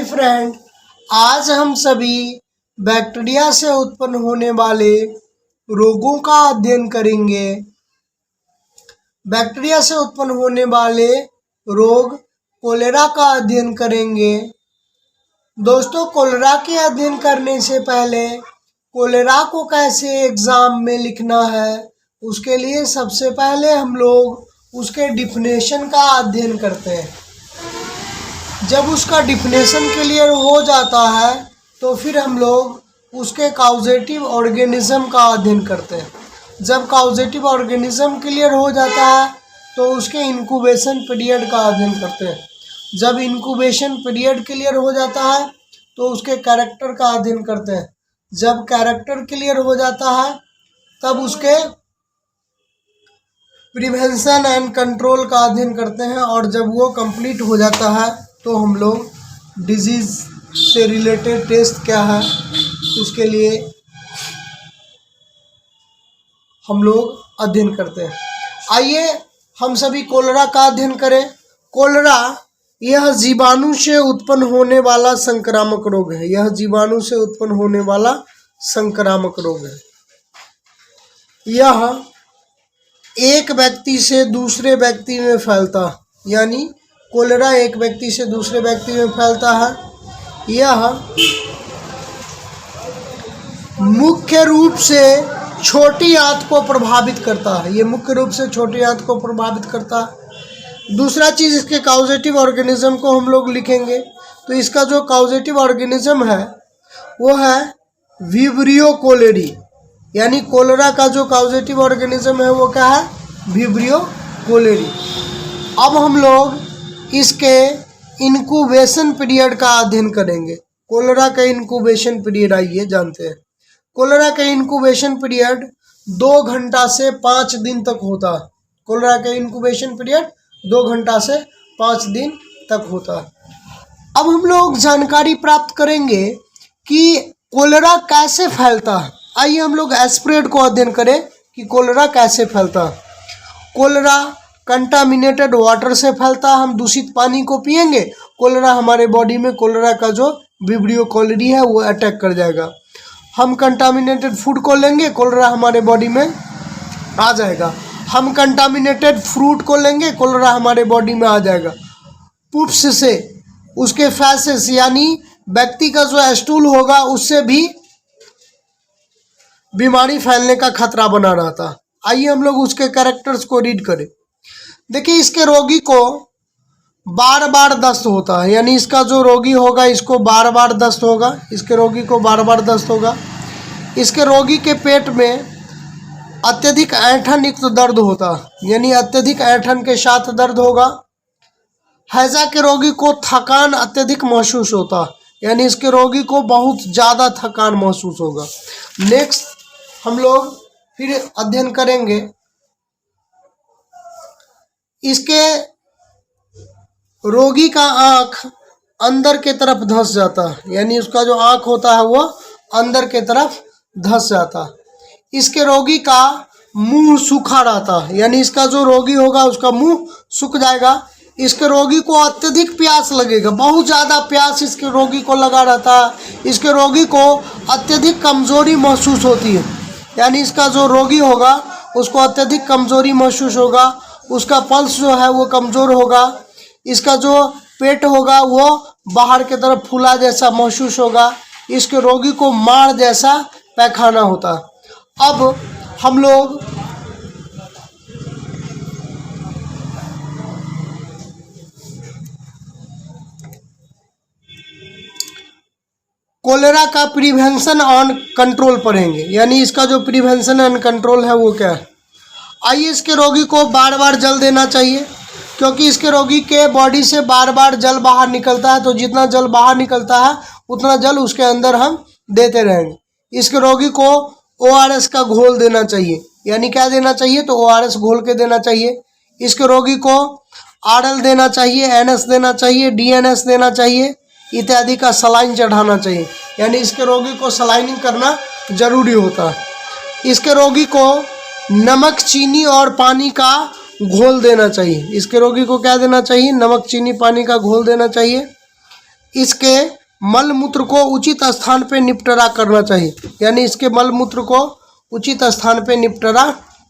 Hi friend, आज हम सभी बैक्टीरिया से उत्पन्न होने वाले रोगों का अध्ययन करेंगे। बैक्टीरिया से उत्पन्न होने वाले रोग कोलेरा का अध्ययन करेंगे। दोस्तों, कोलेरा के अध्ययन करने से पहले कोलेरा को कैसे एग्जाम में लिखना है, उसके लिए सबसे पहले हम लोग उसके डिफिनेशन का अध्ययन करते हैं। जब उसका डिफिनेशन क्लियर हो जाता है तो फिर हम लोग उसके कॉजेटिव ऑर्गेनिज्म का अध्ययन करते हैं। जब कॉजेटिव ऑर्गेनिज्म क्लियर हो जाता है तो उसके इंक्यूबेशन पीरियड का अध्ययन करते हैं। जब इंक्यूबेशन पीरियड क्लियर हो जाता है तो उसके कैरेक्टर का अध्ययन करते हैं। जब कैरेक्टर क्लियर हो जाता है तब उसके प्रिवेंशन एंड कंट्रोल का अध्ययन करते हैं। और जब वो कंप्लीट हो जाता है तो हम लोग डिजीज़ से रिलेटेड टेस्ट क्या है उसके लिए हम लोग अध्ययन करते हैं। आइए हम सभी कोलेरा का अध्ययन करें। कोलेरा यह जीवाणु से उत्पन्न होने वाला संक्रामक रोग है। यह जीवाणु से उत्पन्न होने वाला संक्रामक रोग है। यह एक व्यक्ति से दूसरे व्यक्ति में फैलता, यानी कोलेरा एक व्यक्ति से दूसरे व्यक्ति में फैलता है। यह मुख्य रूप से छोटी आंत को प्रभावित करता है। ये मुख्य रूप से छोटी आंत को प्रभावित करता है। दूसरा चीज़, इसके कॉजेटिव ऑर्गेनिज्म को हम लोग लिखेंगे तो इसका जो कॉजेटिव ऑर्गेनिज्म है वो है विब्रियो कोलेरी, यानी कोलेरा का जो कॉजेटिव ऑर्गेनिज्म है वो क्या है, विब्रियो कोलेरी। अब हम लोग इसके इंक्यूबेशन पीरियड का अध्ययन करेंगे। कोलेरा का इंक्यूबेशन पीरियड आइए जानते हैं। कोलेरा का इंक्यूबेशन पीरियड 2 घंटा से 5 दिन तक होता है। कोलेरा का इंक्यूबेशन पीरियड 2 घंटा से 5 दिन तक होता है। अब हम लोग जानकारी प्राप्त करेंगे कि कोलेरा कैसे फैलता है। आइए हम लोग स्प्रेड को अध्ययन करें कि कोलेरा कैसे फैलता है। कोलेरा कंटामिनेटेड वाटर से फैलता है। हम दूषित पानी को पिएंगे, कोलेरा हमारे बॉडी में कोलेरा का जो विब्रियो कोलेरी है वो अटैक कर जाएगा। हम कंटामिनेटेड फूड को लेंगे, कोलेरा हमारे बॉडी में आ जाएगा। हम कंटामिनेटेड फ्रूट को लेंगे, कोलेरा हमारे बॉडी में आ जाएगा। पुप्स से, उसके फैसेस यानी व्यक्ति का जो स्टूल होगा उससे भी बीमारी फैलने का खतरा बना रहता। आइए हम लोग उसके कैरेक्टर्स को रीड करें। देखिए, इसके रोगी को बार बार दस्त होता है, यानी इसका जो रोगी होगा इसको बार बार दस्त होगा। इसके रोगी को बार बार दस्त होगा। इसके रोगी के पेट में अत्यधिक ऐंठन युक्त दर्द होता है, यानी अत्यधिक ऐंठन के साथ दर्द होगा। हैजा के रोगी को थकान अत्यधिक महसूस होता है, यानी इसके रोगी को बहुत ज़्यादा थकान महसूस होगा। नेक्स्ट हम लोग फिर अध्ययन करेंगे इसके रोगी का आँख अंदर के तरफ धंस जाता है, यानी उसका जो आँख होता है वो अंदर के तरफ धंस जाता है। इसके रोगी का मुंह सूखा रहता है, यानी इसका जो रोगी होगा उसका मुंह सूख जाएगा। इसके रोगी को अत्यधिक प्यास लगेगा, बहुत ज़्यादा प्यास इसके रोगी को लगा रहता है। इसके रोगी को अत्यधिक कमजोरी महसूस होती है, यानी इसका जो रोगी होगा उसको अत्यधिक कमजोरी महसूस होगा। उसका पल्स जो है वो कमज़ोर होगा। इसका जो पेट होगा वो बाहर की तरफ फूला जैसा महसूस होगा। इसके रोगी को माड़ जैसा पैखाना होता। अब हम लोग कोलेरा का प्रिवेंशन एंड कंट्रोल पढ़ेंगे, यानी इसका जो प्रिवेंशन एंड कंट्रोल है वो क्या है। आइए, इसके रोगी को बार बार जल देना चाहिए, क्योंकि इसके रोगी के बॉडी से बार बार जल बाहर निकलता है, तो जितना जल बाहर निकलता है उतना जल उसके अंदर हम देते रहेंगे। इसके रोगी को ORS का घोल देना चाहिए, यानी क्या देना चाहिए, तो ORS घोल के देना चाहिए। इसके रोगी को RL देना चाहिए, NS देना चाहिए, DNS देना चाहिए इत्यादि का सलाइन चढ़ाना चाहिए, यानी इसके रोगी को सलाइनिंग करना जरूरी होता है। इसके रोगी को नमक, चीनी और पानी का घोल देना चाहिए। इसके रोगी को क्या देना चाहिए, नमक, चीनी, पानी का घोल देना चाहिए। इसके मल मूत्र को उचित स्थान पे निपटारा करना चाहिए, यानी इसके मल मूत्र को उचित स्थान पे निपटारा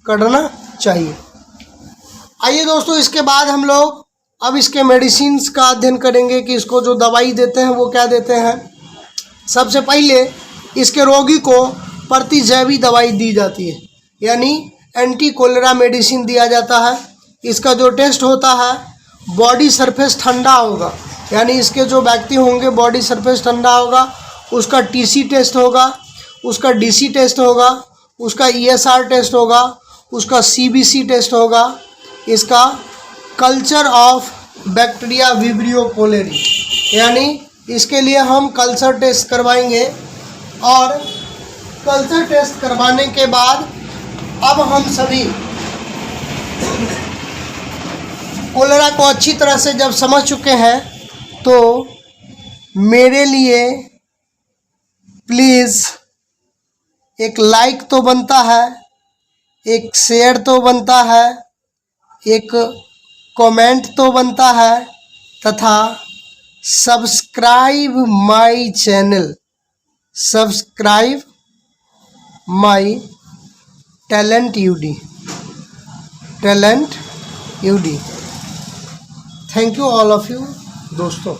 करना चाहिए। आइए दोस्तों, इसके बाद हम लोग अब इसके मेडिसिन्स का अध्ययन करेंगे कि इसको जो दवाई देते हैं वो क्या देते हैं। सबसे पहले इसके रोगी को प्रतिजैवी दवाई दी जाती है, यानी एंटी कोलेरा मेडिसिन दिया जाता है। इसका जो टेस्ट होता है, बॉडी सरफेस ठंडा होगा, यानी इसके जो व्यक्ति होंगे बॉडी सरफेस ठंडा होगा, उसका टीसी टेस्ट होगा, उसका डीसी टेस्ट होगा, उसका ईएसआर टेस्ट होगा, उसका सीबीसी टेस्ट होगा, इसका culture of bacteria Vibrio cholerae, यानी इसके लिए हम कल्चर टेस्ट करवाएंगे। और कल्चर टेस्ट करवाने के बाद अब हम सभी कोलेरा को अच्छी तरह से जब समझ चुके हैं, तो मेरे लिए प्लीज़ एक लाइक तो बनता है, एक शेयर तो बनता है, एक कमेंट तो बनता है, तथा subscribe my channel, subscribe my talent UD, talent UD. Thank you all of you दोस्तों।